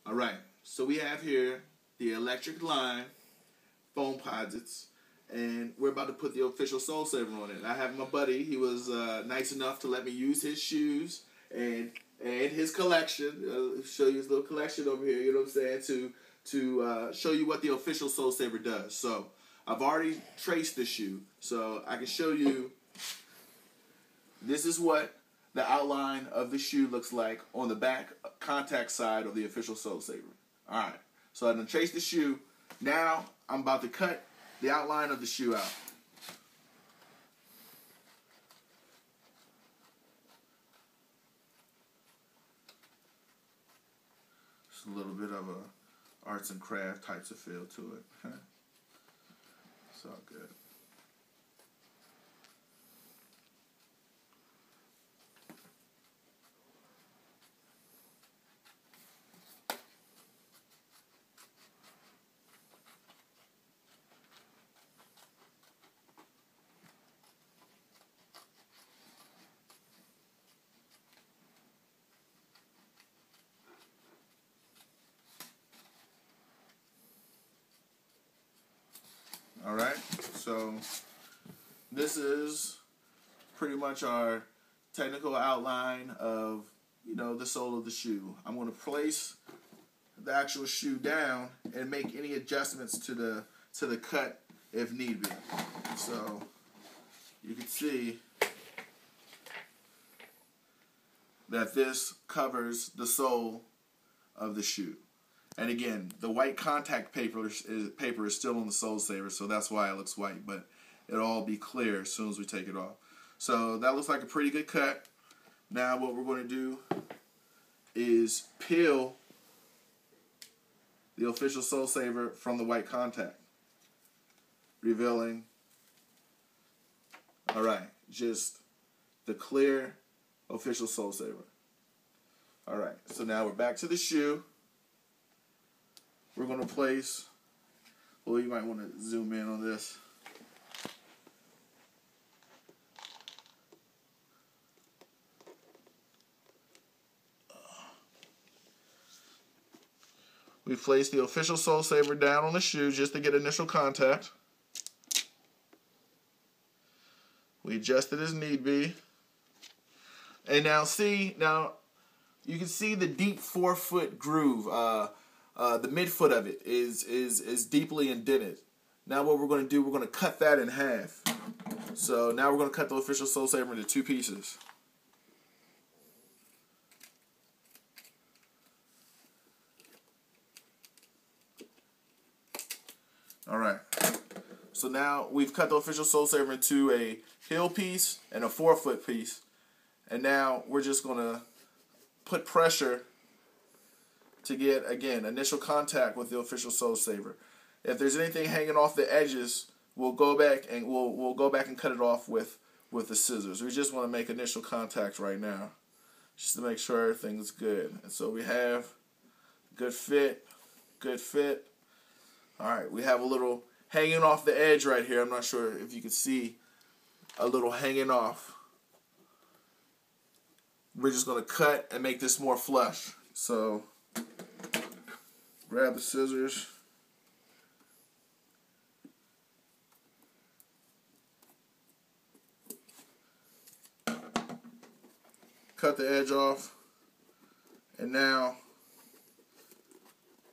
All right, so we have here the Electric Line Foamposites, and we're about to put the official Soul Saver on it. I have my buddy. He was nice enough to let me use his shoes and his collection. Show you his little collection over here. You know what I'm saying? To show you what the official Soul Saver does. So I've already traced the shoe, so I can show you. This is what the outline of the shoe looks like on the back contact side of the official Soul Saver. All right, so I'm gonna trace the shoe. Now I'm about to cut the outline of the shoe out. Just a little bit of a arts and craft types of feel to it. It's all good. All right, so this is pretty much our technical outline of, the sole of the shoe. I'm going to place the actual shoe down and make any adjustments to the cut if need be. So you can see that this covers the sole of the shoe. And again, the white contact paper is still on the Soul Saver, so that's why it looks white, but it'll all be clear as soon as we take it off. So that looks like a pretty good cut. Now what we're going to do is peel the official Soul Saver from the white contact, revealing, all right, just the clear official Soul Saver. All right, so now we're back to the shoe. We're going to place, well, you might want to zoom in on this. We place the official Soul Saver down on the shoe just to get initial contact. We adjust it as need be. And now you can see the deep 4-foot groove. The midfoot of it is deeply indented. Now what we're going to do, we're going to cut that in half. So now we're going to cut the official Soul Saver into 2 pieces. All right. So now we've cut the official Soul Saver into a heel piece and a 4-foot piece. And now we're just going to put pressure to get, again, initial contact with the official Soul Saver. If there's anything hanging off the edges, we'll go back and we'll go back and cut it off with the scissors. We just want to make initial contact right now, just to make sure everything's good. And so we have good fit. All right, we have a little hanging off the edge right here. I'm not sure if you can see a little hanging off. We're just going to cut and make this more flush. So grab the scissors. Cut the edge off. And now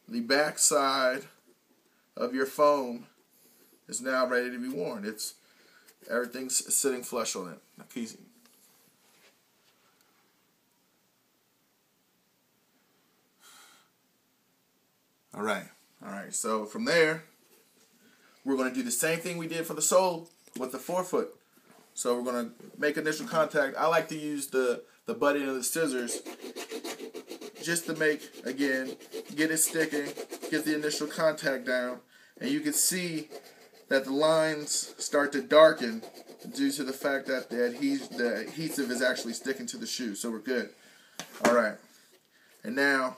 the back side of your foam is now ready to be worn. Everything's sitting flush on it. Easy. All right. So from there, we're going to do the same thing we did for the sole with the 4-foot. So we're going to make initial contact. I like to use the butting of the scissors just to make, again, get it sticking, get the initial contact down. And you can see that the lines start to darken due to the fact that the adhesive is actually sticking to the shoe. So we're good. All right. And now,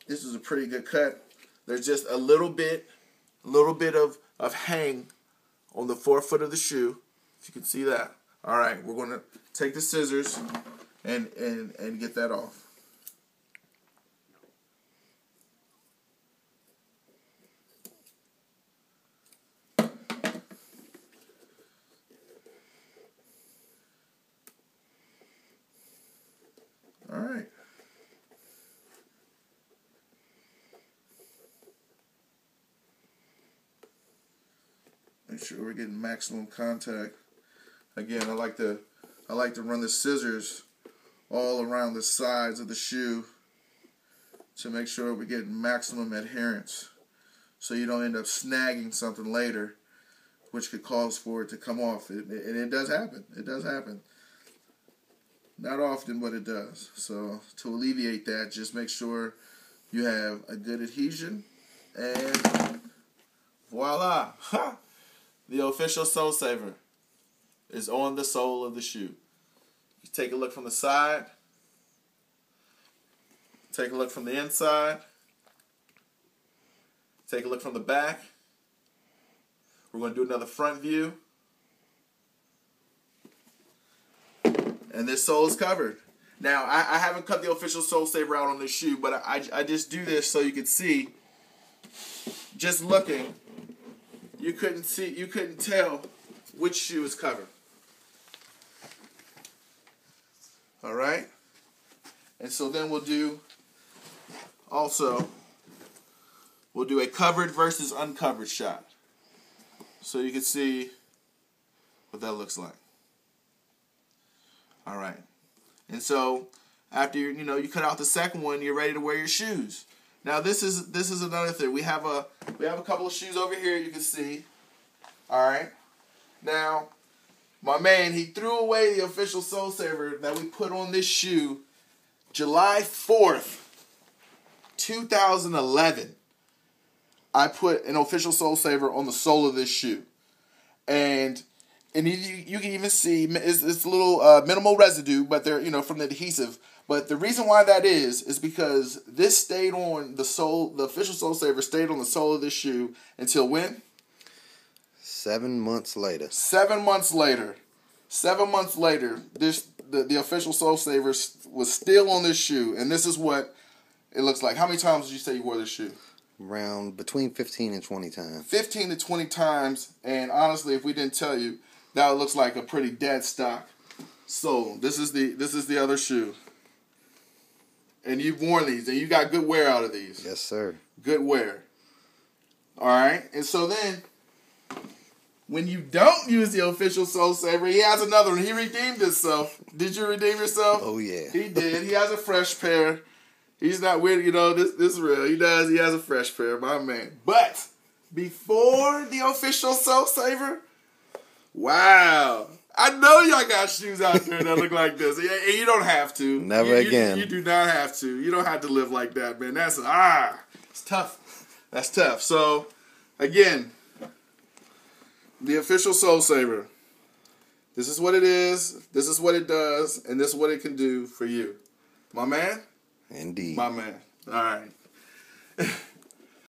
this is a pretty good cut. There's just a little bit of hang on the 4-foot of the shoe, if you can see that. All right, we're going to take the scissors and get that off. Make sure we're getting maximum contact. Again, I like to run the scissors all around the sides of the shoe to make sure we're getting maximum adherence, so you don't end up snagging something later, which could cause for it to come off. And it does happen. It does happen. Not often, but it does. So to alleviate that, just make sure you have a good adhesion, and voila! Ha! The official Soul Saver is on the sole of the shoe. You take a look from the side. Take a look from the inside. Take a look from the back. We're going to do another front view. And this sole is covered. Now, I haven't cut the official Soul Saver out on this shoe, but I just do this so you can see. Just looking, you couldn't tell which shoe is covered. All right? And so then we'll do a covered versus uncovered shot, so you can see what that looks like. All right. And so after you cut out the second one, you're ready to wear your shoes. Now this is another thing. We have a couple of shoes over here, you can see. All right. Now, my man, he threw away the official Soul Saver that we put on this shoe July 4th, 2011. I put an official Soul Saver on the sole of this shoe. And you can even see it's a little minimal residue, but they're from the adhesive. But the reason why that is because this stayed on the sole. The official Soul Saver stayed on the sole of this shoe until when? 7 months later. 7 months later. 7 months later, the official Soul Saver was still on this shoe, and this is what it looks like. How many times did you say you wore this shoe? Around between 15 and 20 times. 15 to 20 times, and honestly, if we didn't tell you, that looks like a pretty dead stock sole. This is the other shoe, and you've worn these, and you got good wear out of these. Yes, sir. Good wear. All right, and so then, when you don't use the official Soul Saver, he has another one. He redeemed himself. Did you redeem yourself? Oh, yeah. He did. He has a fresh pair. He's not weird, this is real. He does. He has a fresh pair, my man. But before the official Soul Saver, wow. I know y'all got shoes out there that look like this. And you don't have to. Never again. You do not have to. You don't have to live like that, man. It's tough. That's tough. So, again, the official Soul Saver. This is what it is. This is what it does. And this is what it can do for you. My man? Indeed. My man. All right.